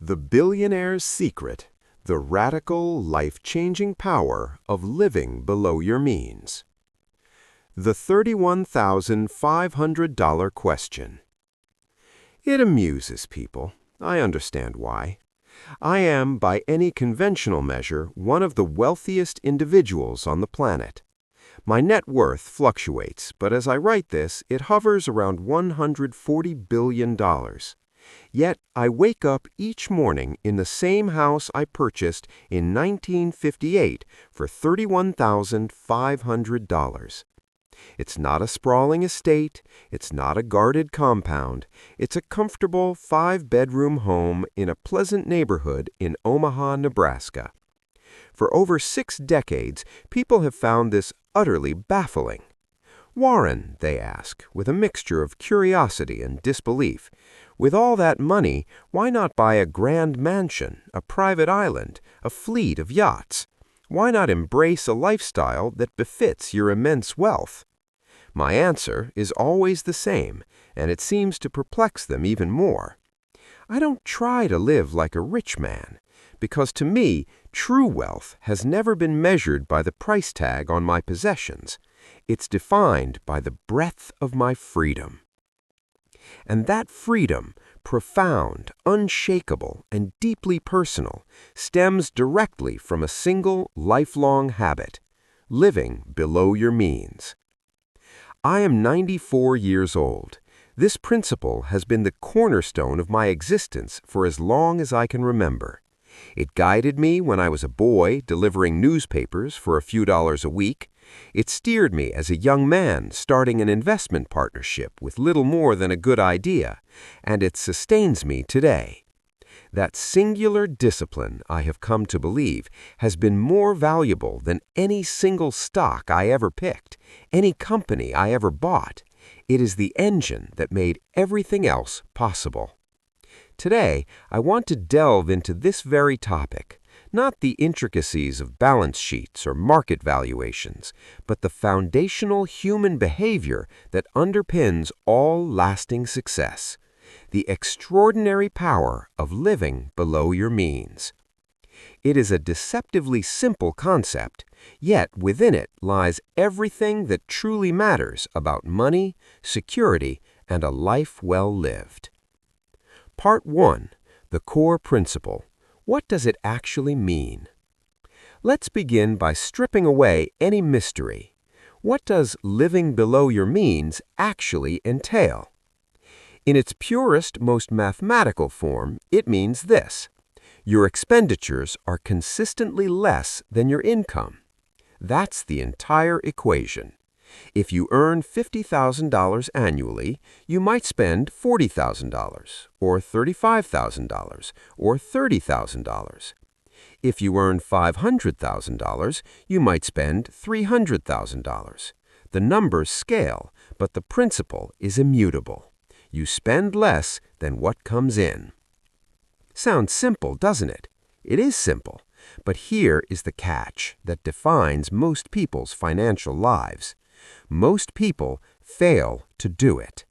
The Billionaire's Secret, the radical, life-changing power of living below your means. The $31,500 question. It amuses people. I understand why. I am, by any conventional measure, one of the wealthiest individuals on the planet. My net worth fluctuates, but as I write this, it hovers around $140 billion. Yet I wake up each morning in the same house I purchased in 1958 for $31,500. It's not a sprawling estate, it's not a guarded compound, it's a comfortable 5-bedroom home in a pleasant neighborhood in Omaha, Nebraska. For over 6 decades, people have found this utterly baffling. Warren, they ask, with a mixture of curiosity and disbelief, with all that money, why not buy a grand mansion, a private island, a fleet of yachts? Why not embrace a lifestyle that befits your immense wealth? My answer is always the same, and it seems to perplex them even more. I don't try to live like a rich man, because to me, true wealth has never been measured by the price tag on my possessions. It's defined by the breadth of my freedom. And that freedom, profound, unshakable, and deeply personal, stems directly from a single lifelong habit: living below your means. I am 94 years old. This principle has been the cornerstone of my existence for as long as I can remember. It guided me when I was a boy delivering newspapers for a few dollars a week. It steered me as a young man starting an investment partnership with little more than a good idea, and it sustains me today. That singular discipline, I have come to believe, has been more valuable than any single stock I ever picked, any company I ever bought. It is the engine that made everything else possible. Today, I want to delve into this very topic, not the intricacies of balance sheets or market valuations, but the foundational human behavior that underpins all lasting success, the extraordinary power of living below your means. It is a deceptively simple concept, yet within it lies everything that truly matters about money, security, and a life well lived. Part 1. The core principle. What does it actually mean? Let's begin by stripping away any mystery. What does living below your means actually entail? In its purest, most mathematical form, it means this: your expenditures are consistently less than your income. That's the entire equation. If you earn $50,000 annually, you might spend $40,000, or $35,000, or $30,000. If you earn $500,000, you might spend $300,000. The numbers scale, but the principle is immutable. You spend less than what comes in. Sounds simple, doesn't it? It is simple, but here is the catch that defines most people's financial lives. Most people fail to do it.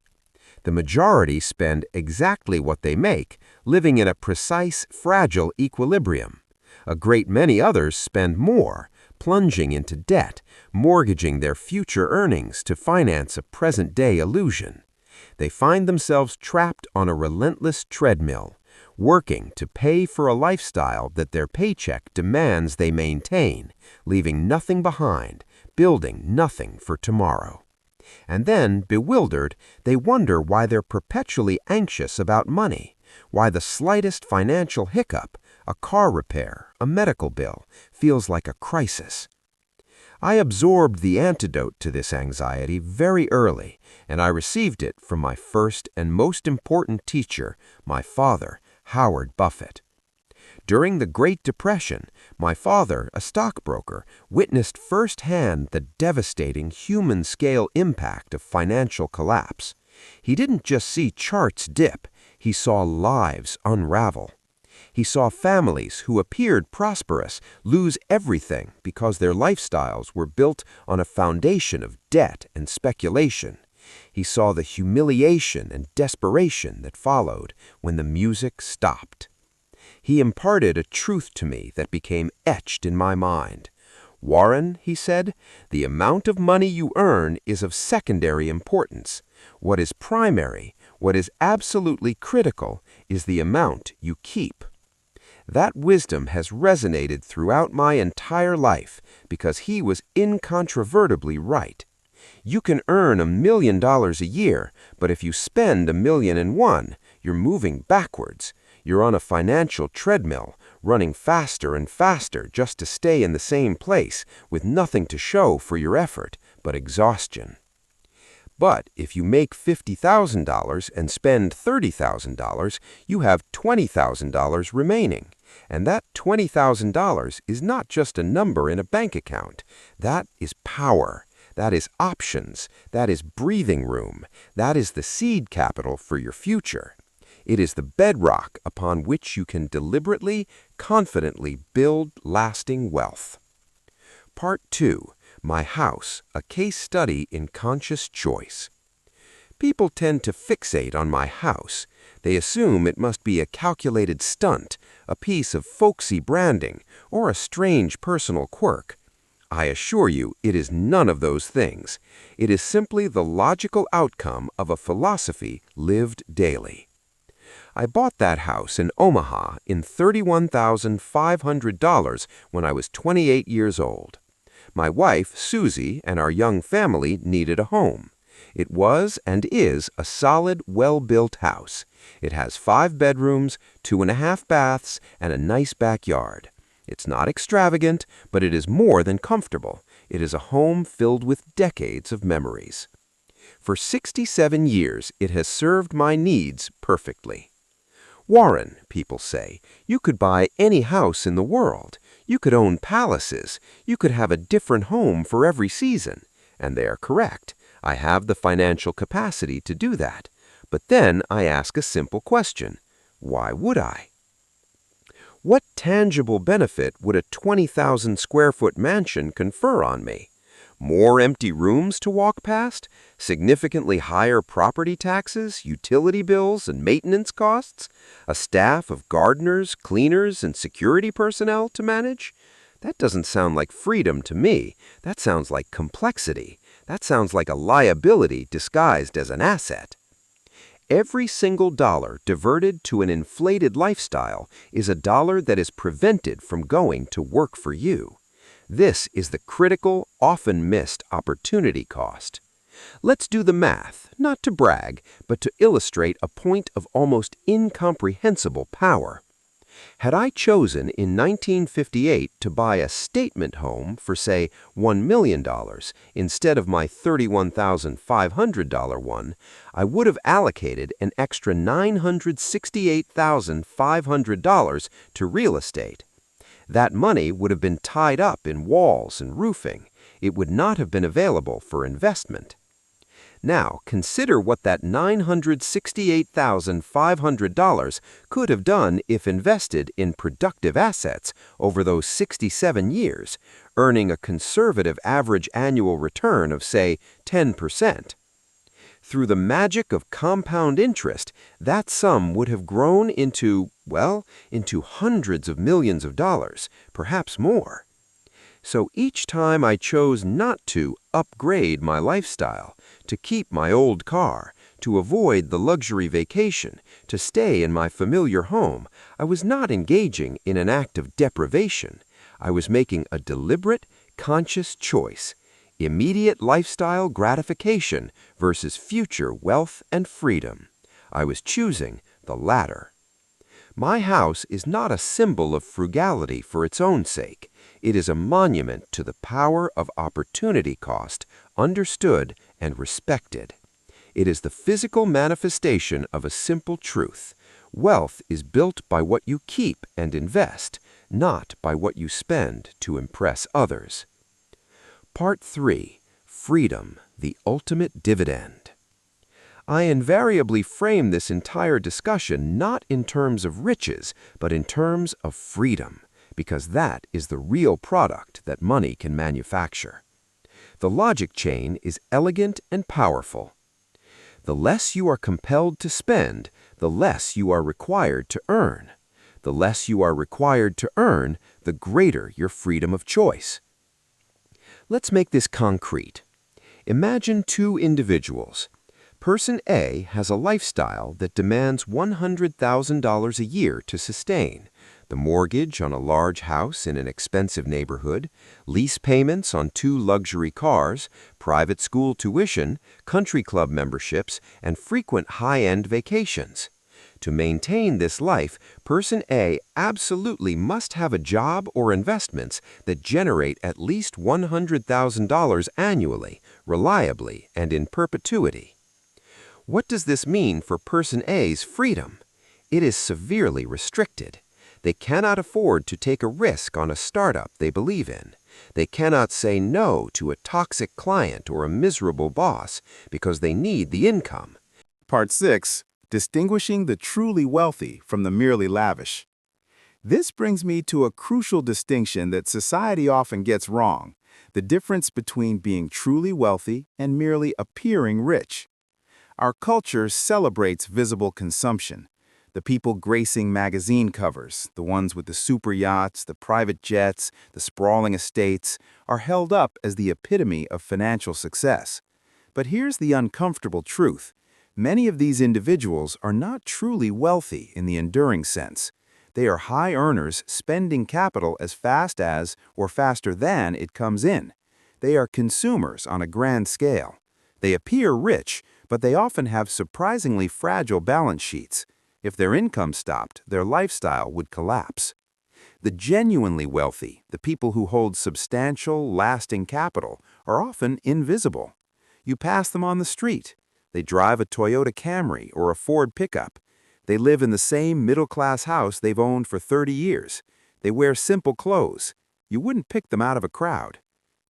The majority spend exactly what they make, living in a precise, fragile equilibrium. A great many others spend more, plunging into debt, mortgaging their future earnings to finance a present-day illusion. They find themselves trapped on a relentless treadmill, working to pay for a lifestyle that their paycheck demands they maintain, leaving nothing behind, building nothing for tomorrow. And then, bewildered, they wonder why they're perpetually anxious about money, why the slightest financial hiccup, a car repair, a medical bill, feels like a crisis. I absorbed the antidote to this anxiety very early, and I received it from my first and most important teacher, my father, Howard Buffett. During the Great Depression, my father, a stockbroker, witnessed firsthand the devastating human-scale impact of financial collapse. He didn't just see charts dip, he saw lives unravel. He saw families who appeared prosperous lose everything because their lifestyles were built on a foundation of debt and speculation. He saw the humiliation and desperation that followed when the music stopped. He imparted a truth to me that became etched in my mind. "Warren," he said, "the amount of money you earn is of secondary importance. What is primary, what is absolutely critical, is the amount you keep." That wisdom has resonated throughout my entire life because he was incontrovertibly right. You can earn $1 million a year, but if you spend $1,000,001, you're moving backwards. You're on a financial treadmill, running faster and faster just to stay in the same place with nothing to show for your effort but exhaustion. But if you make $50,000 and spend $30,000, you have $20,000 remaining. And that $20,000 is not just a number in a bank account. That is power. That is options. That is breathing room. That is the seed capital for your future. It is the bedrock upon which you can deliberately, confidently build lasting wealth. Part 2. My House, a Case Study in Conscious Choice. People tend to fixate on my house. They assume it must be a calculated stunt, a piece of folksy branding, or a strange personal quirk. I assure you, it is none of those things. It is simply the logical outcome of a philosophy lived daily. I bought that house in Omaha in $31,500 when I was 28 years old. My wife, Susie, and our young family needed a home. It was and is a solid, well-built house. It has 5 bedrooms, 2.5 baths, and a nice backyard. It's not extravagant, but it is more than comfortable. It is a home filled with decades of memories. For 67 years, it has served my needs perfectly. "Warren," people say, "you could buy any house in the world. You could own palaces. You could have a different home for every season." And they are correct. I have the financial capacity to do that. But then I ask a simple question. Why would I? What tangible benefit would a 20,000 square foot mansion confer on me? More empty rooms to walk past? Significantly higher property taxes, utility bills, and maintenance costs? A staff of gardeners, cleaners, and security personnel to manage? That doesn't sound like freedom to me. That sounds like complexity. That sounds like a liability disguised as an asset. Every single dollar diverted to an inflated lifestyle is a dollar that is prevented from going to work for you. This is the critical, often missed opportunity cost. Let's do the math, not to brag, but to illustrate a point of almost incomprehensible power. Had I chosen in 1958 to buy a statement home for, say, $1 million instead of my $31,500 one, I would have allocated an extra $968,500 to real estate. That money would have been tied up in walls and roofing. It would not have been available for investment. Now, consider what that $968,500 could have done if invested in productive assets over those 67 years, earning a conservative average annual return of, say, 10%. Through the magic of compound interest, that sum would have grown into hundreds of millions of dollars, perhaps more. So each time I chose not to upgrade my lifestyle, to keep my old car, to avoid the luxury vacation, to stay in my familiar home, I was not engaging in an act of deprivation. I was making a deliberate, conscious choice. Immediate lifestyle gratification versus future wealth and freedom. I was choosing the latter. My house is not a symbol of frugality for its own sake. It is a monument to the power of opportunity cost, understood and respected. It is the physical manifestation of a simple truth. Wealth is built by what you keep and invest, not by what you spend to impress others. Part 3. Freedom, the ultimate dividend. I invariably frame this entire discussion not in terms of riches, but in terms of freedom, because that is the real product that money can manufacture. The logic chain is elegant and powerful. The less you are compelled to spend, the less you are required to earn. The less you are required to earn, the greater your freedom of choice. Let's make this concrete. Imagine two individuals. Person A has a lifestyle that demands $100,000 a year to sustain. The mortgage on a large house in an expensive neighborhood, lease payments on 2 luxury cars, private school tuition, country club memberships, and frequent high-end vacations. To maintain this life, Person A absolutely must have a job or investments that generate at least $100,000 annually, reliably, and in perpetuity. What does this mean for Person A's freedom? It is severely restricted. They cannot afford to take a risk on a startup they believe in. They cannot say no to a toxic client or a miserable boss because they need the income. Part 6. Distinguishing the truly wealthy from the merely lavish. This brings me to a crucial distinction that society often gets wrong: the difference between being truly wealthy and merely appearing rich. Our culture celebrates visible consumption. The people gracing magazine covers, the ones with the super yachts, the private jets, the sprawling estates, are held up as the epitome of financial success. But here's the uncomfortable truth. Many of these individuals are not truly wealthy in the enduring sense. They are high earners spending capital as fast as or faster than it comes in. They are consumers on a grand scale. They appear rich, but they often have surprisingly fragile balance sheets. If their income stopped, their lifestyle would collapse. The genuinely wealthy, the people who hold substantial, lasting capital, are often invisible. You pass them on the street. They drive a Toyota Camry or a Ford pickup. They live in the same middle-class house they've owned for 30 years. They wear simple clothes. You wouldn't pick them out of a crowd.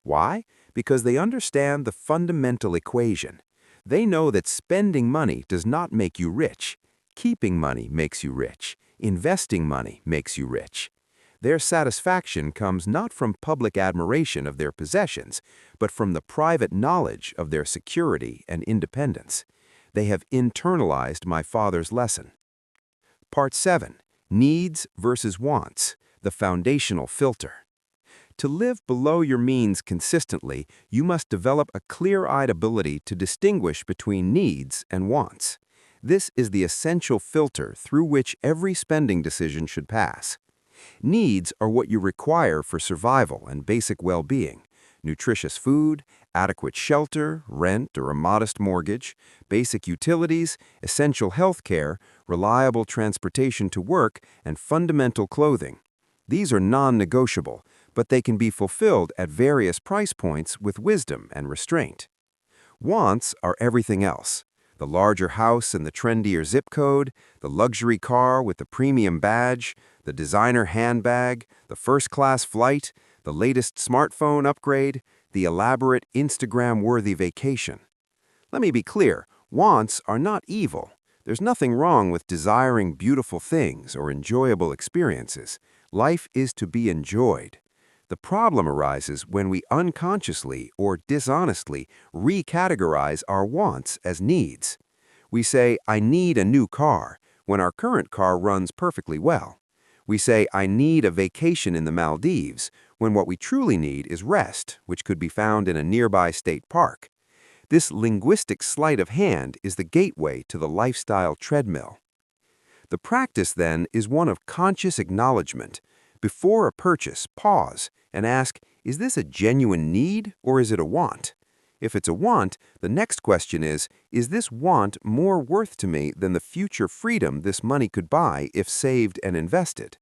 Why? Because they understand the fundamental equation. They know that spending money does not make you rich. Keeping money makes you rich. Investing money makes you rich. Their satisfaction comes not from public admiration of their possessions, but from the private knowledge of their security and independence. They have internalized my father's lesson. Part 7. Needs versus wants, the foundational filter. To live below your means consistently, you must develop a clear-eyed ability to distinguish between needs and wants. This is the essential filter through which every spending decision should pass. Needs are what you require for survival and basic well-being: nutritious food, adequate shelter, rent or a modest mortgage, basic utilities, essential health care, reliable transportation to work, and fundamental clothing. These are non-negotiable, but they can be fulfilled at various price points with wisdom and restraint. Wants are everything else: the larger house and the trendier zip code, the luxury car with the premium badge, the designer handbag, the first-class flight, the latest smartphone upgrade, the elaborate Instagram-worthy vacation. Let me be clear, wants are not evil. There's nothing wrong with desiring beautiful things or enjoyable experiences. Life is to be enjoyed. The problem arises when we unconsciously or dishonestly recategorize our wants as needs. We say, "I need a new car," when our current car runs perfectly well. We say, "I need a vacation in the Maldives," when what we truly need is rest, which could be found in a nearby state park. This linguistic sleight of hand is the gateway to the lifestyle treadmill. The practice, then, is one of conscious acknowledgement. Before a purchase, pause and ask, is this a genuine need or is it a want? If it's a want, the next question is this want more worth to me than the future freedom this money could buy if saved and invested?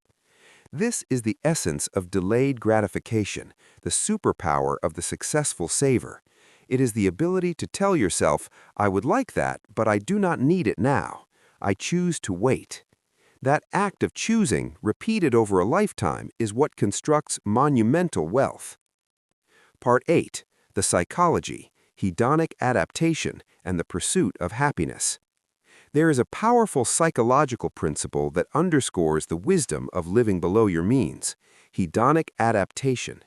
This is the essence of delayed gratification, the superpower of the successful saver. It is the ability to tell yourself, "I would like that, but I do not need it now. I choose to wait." That act of choosing, repeated over a lifetime, is what constructs monumental wealth. Part 8. The psychology, hedonic adaptation, and the pursuit of happiness. There is a powerful psychological principle that underscores the wisdom of living below your means: hedonic adaptation.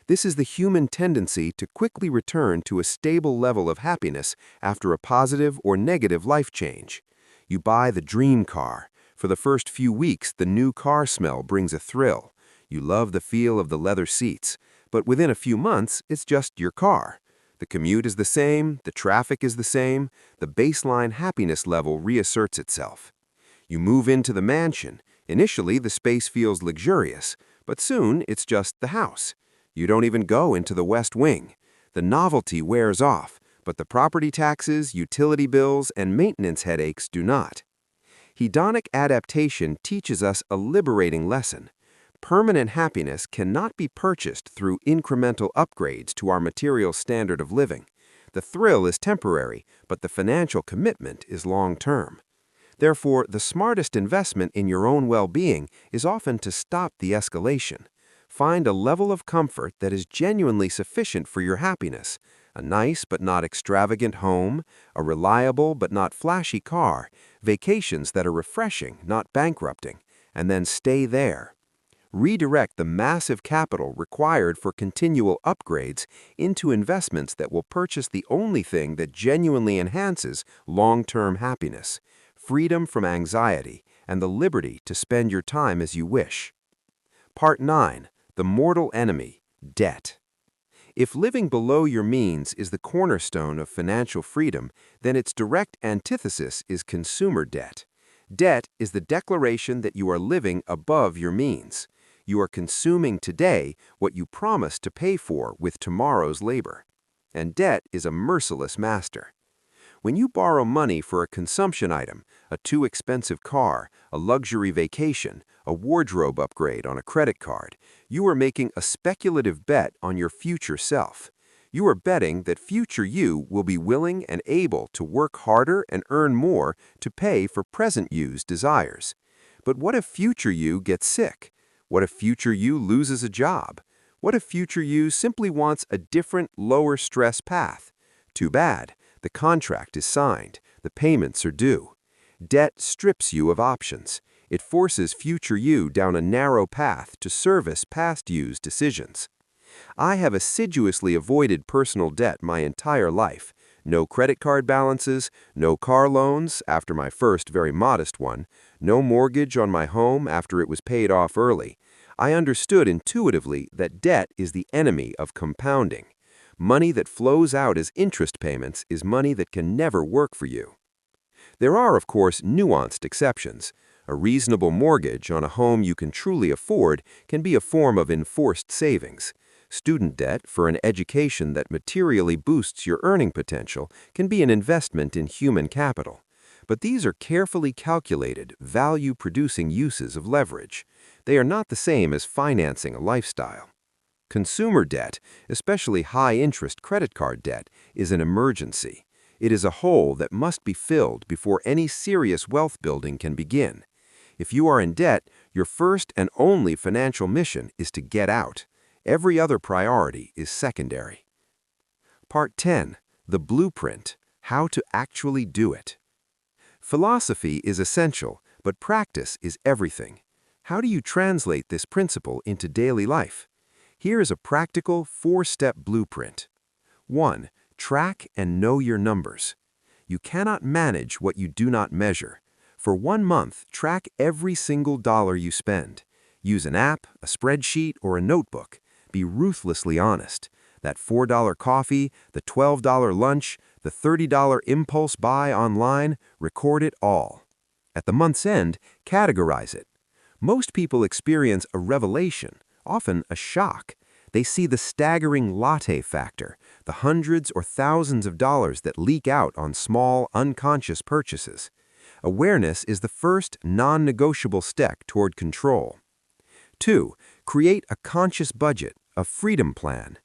This is the human tendency to quickly return to a stable level of happiness after a positive or negative life change. You buy the dream car. For the first few weeks, the new car smell brings a thrill. You love the feel of the leather seats. But within a few months, it's just your car. The commute is the same, the traffic is the same, the baseline happiness level reasserts itself. You move into the mansion. Initially, the space feels luxurious, but soon it's just the house. You don't even go into the West Wing. The novelty wears off, but the property taxes, utility bills, and maintenance headaches do not. Hedonic adaptation teaches us a liberating lesson. Permanent happiness cannot be purchased through incremental upgrades to our material standard of living. The thrill is temporary, but the financial commitment is long-term. Therefore, the smartest investment in your own well-being is often to stop the escalation. Find a level of comfort that is genuinely sufficient for your happiness, a nice but not extravagant home, a reliable but not flashy car, vacations that are refreshing, not bankrupting, and then stay there. Redirect the massive capital required for continual upgrades into investments that will purchase the only thing that genuinely enhances long-term happiness, freedom from anxiety, and the liberty to spend your time as you wish. Part 9. The mortal enemy, debt. If living below your means is the cornerstone of financial freedom, then its direct antithesis is consumer debt. Debt is the declaration that you are living above your means. You are consuming today what you promised to pay for with tomorrow's labor. And debt is a merciless master. When you borrow money for a consumption item, a too expensive car, a luxury vacation, a wardrobe upgrade on a credit card, you are making a speculative bet on your future self. You are betting that future you will be willing and able to work harder and earn more to pay for present you's desires. But what if future you gets sick? What if future you loses a job? What if future you simply wants a different, lower-stress path? Too bad. The contract is signed. The payments are due. Debt strips you of options. It forces future you down a narrow path to service past you's decisions. I have assiduously avoided personal debt my entire life. No credit card balances, no car loans after my first very modest one, no mortgage on my home after it was paid off early. I understood intuitively that debt is the enemy of compounding. Money that flows out as interest payments is money that can never work for you. There are, of course, nuanced exceptions. A reasonable mortgage on a home you can truly afford can be a form of enforced savings. Student debt for an education that materially boosts your earning potential can be an investment in human capital. But these are carefully calculated, value-producing uses of leverage. They are not the same as financing a lifestyle. Consumer debt, especially high-interest credit card debt, is an emergency. It is a hole that must be filled before any serious wealth building can begin. If you are in debt, your first and only financial mission is to get out. Every other priority is secondary. Part 10. The Blueprint. How to actually do it. Philosophy is essential, but practice is everything. How do you translate this principle into daily life? Here is a practical 4-step blueprint. 1. Track and know your numbers. You cannot manage what you do not measure. For 1 month, track every single dollar you spend. Use an app, a spreadsheet, or a notebook. Be ruthlessly honest. That $4 coffee, the $12 lunch, the $30 impulse buy online, record it all. At the month's end, categorize it. Most people experience a revelation, often a shock. They see the staggering latte factor, the hundreds or thousands of dollars that leak out on small, unconscious purchases. Awareness is the first non-negotiable step toward control. 2. Create a conscious budget, a freedom plan.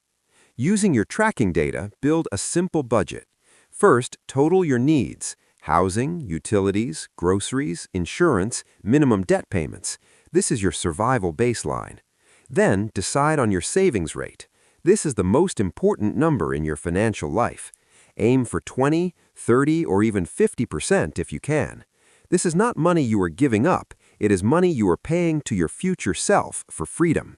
Using your tracking data, build a simple budget. First, total your needs: housing, utilities, groceries, insurance, minimum debt payments. This is your survival baseline. Then, decide on your savings rate. This is the most important number in your financial life. Aim for 20, 30, or even 50% if you can. This is not money you are giving up. It is money you are paying to your future self for freedom.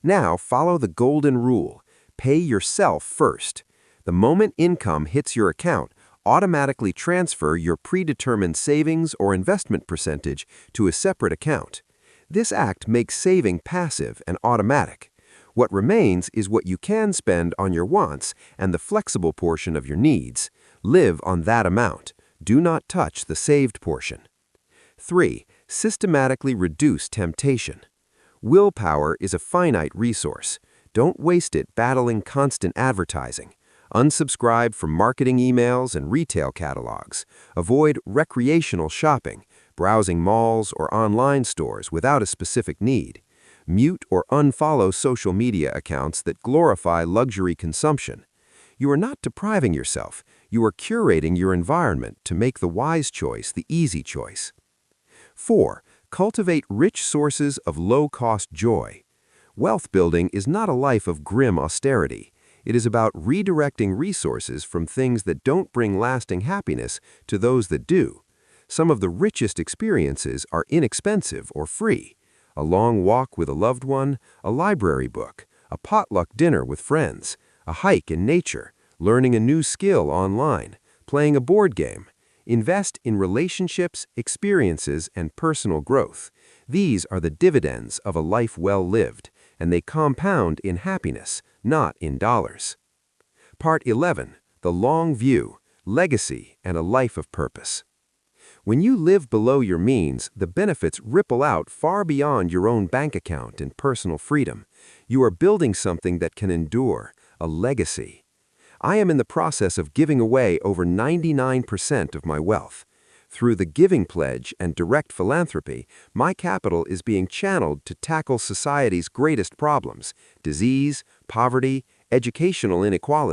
Now, follow the golden rule. Pay yourself first. The moment income hits your account, Automatically transfer your predetermined savings or investment percentage to a separate account. This act makes saving passive and automatic. What remains is what you can spend on your wants and the flexible portion of your needs. Live on that amount. Do not touch the saved portion. 3. Systematically reduce temptation. Willpower is a finite resource. Don't waste it battling constant advertising. Unsubscribe from marketing emails and retail catalogs. Avoid recreational shopping, browsing malls or online stores without a specific need. Mute or unfollow social media accounts that glorify luxury consumption. You are not depriving yourself. You are curating your environment to make the wise choice the easy choice. 4. Cultivate rich sources of low-cost joy. Wealth building is not a life of grim austerity. It is about redirecting resources from things that don't bring lasting happiness to those that do. Some of the richest experiences are inexpensive or free. A long walk with a loved one, a library book, a potluck dinner with friends, a hike in nature, learning a new skill online, playing a board game. Invest in relationships, experiences, and personal growth. These are the dividends of a life well lived, and they compound in happiness, not in dollars. Part 11. The Long View, Legacy, and a Life of Purpose. When you live below your means, the benefits ripple out far beyond your own bank account and personal freedom. You are building something that can endure, a legacy. I am in the process of giving away over 99% of my wealth. Through the Giving Pledge and direct philanthropy, my capital is being channeled to tackle society's greatest problems: disease, poverty, educational inequality.